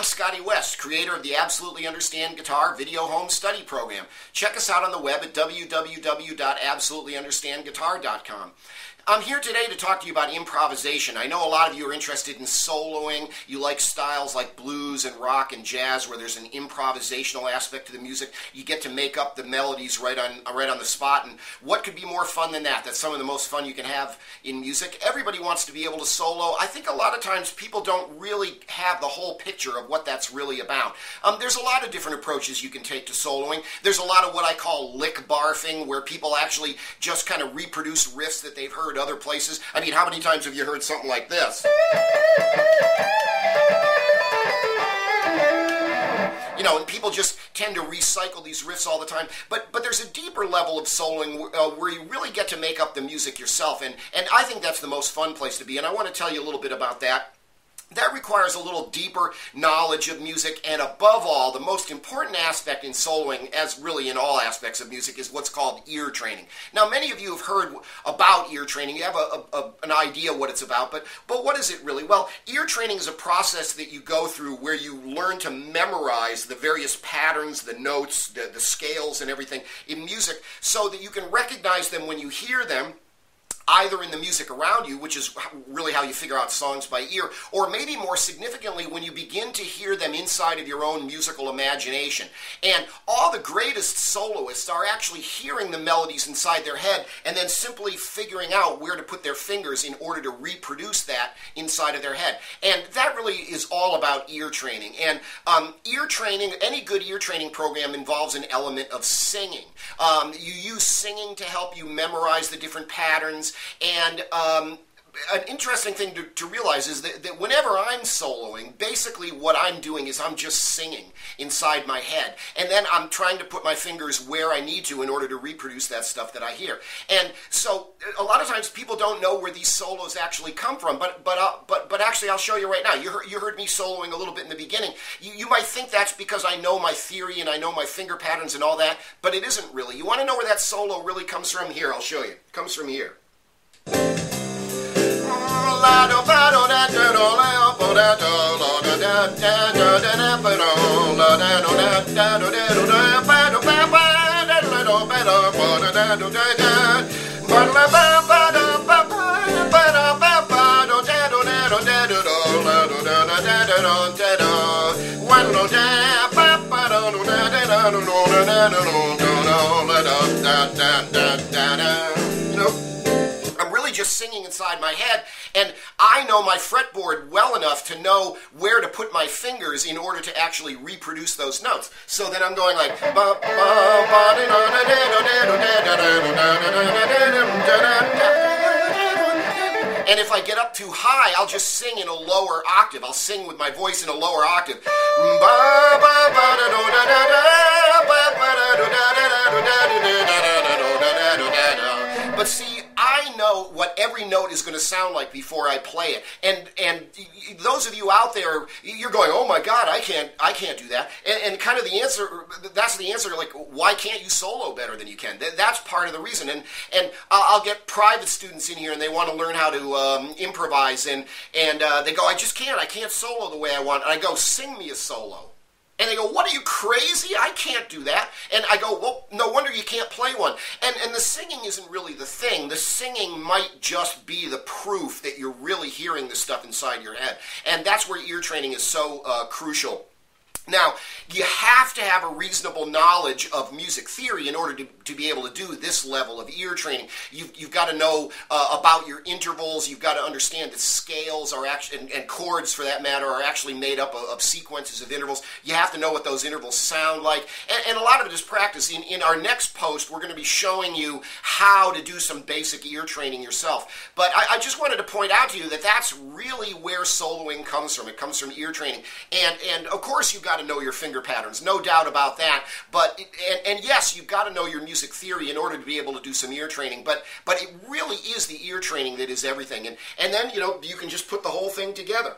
Scotty, creator of the Absolutely Understand Guitar Video Home Study Program. Check us out on the web at www.absolutelyunderstandguitar.com. I'm here today to talk to you about improvisation. I know a lot of you are interested in soloing. You like styles like blues and rock and jazz where there's an improvisational aspect to the music. You get to make up the melodies right on the spot. And what could be more fun than that? That's some of the most fun you can have in music. Everybody wants to be able to solo. I think a lot of times people don't really have the whole picture of what that's really about. There's a lot of different approaches you can take to soloing. There's a lot of what I call lick barfing, where people actually just kind of reproduce riffs that they've heard other places. I mean, how many times have you heard something like this? You know, and people just tend to recycle these riffs all the time. But there's a deeper level of soloing where you really get to make up the music yourself. And I think that's the most fun place to be. And I want to tell you a little bit about that. That requires a little deeper knowledge of music, and above all, the most important aspect in soloing, as really in all aspects of music, is what's called ear training. Now, many of you have heard about ear training. You have an idea what it's about, but what is it really? Well, ear training is a process that you go through where you learn to memorize the various patterns, the notes, the scales, and everything in music so that you can recognize them when you hear them, either in the music around you, which is really how you figure out songs by ear, or maybe more significantly when you begin to hear them inside of your own musical imagination. And all the greatest soloists are actually hearing the melodies inside their head and then simply figuring out where to put their fingers in order to reproduce that inside of their head. And that really is all about ear training. And ear training, any good ear training program involves an element of singing. You use singing to help you memorize the different patterns. And an interesting thing to realize is that whenever I'm soloing, basically what I'm doing is I'm just singing inside my head. And then I'm trying to put my fingers where I need to in order to reproduce that stuff that I hear. And so a lot of times people don't know where these solos actually come from, but actually I'll show you right now. You heard me soloing a little bit in the beginning. You might think that's because I know my theory and I know my finger patterns and all that, but it isn't really. You want to know where that solo really comes from? Here, I'll show you. It comes from here. I'm really just singing inside my head, and I know my fretboard well enough to know where to put my fingers in order to actually reproduce those notes. So then I'm going like... And if I get up too high, I'll just sing in a lower octave. I'll sing with my voice in a lower octave. But see, I know what every note is going to sound like before I play it. And those of you out there, you're going, oh my God, I can't do that. And kind of the answer, that's the answer, like, why can't you solo better than you can? That's part of the reason. And I'll get private students in here and they want to learn how to improvise, and they go, I can't solo the way I want. And I go, sing me a solo. And they go, what, are you crazy? I can't do that. And I go, well, no wonder you can't play one. And the singing isn't really the thing. The singing might just be the proof that you're really hearing the stuff inside your head. And that's where ear training is so crucial. Now, you have to have a reasonable knowledge of music theory in order to be able to do this level of ear training. You've got to know about your intervals. You've got to understand that scales are actually, and chords for that matter, are actually made up of sequences of intervals. You have to know what those intervals sound like. And a lot of it is practice. In our next post, we're going to be showing you how to do some basic ear training yourself. But I just wanted to point out to you that that's really where soloing comes from. It comes from ear training. And of course, you've got to know your finger patterns, no doubt about that. But and yes, you've got to know your music theory in order to be able to do some ear training. But it really is the ear training that is everything. And then you can just put the whole thing together.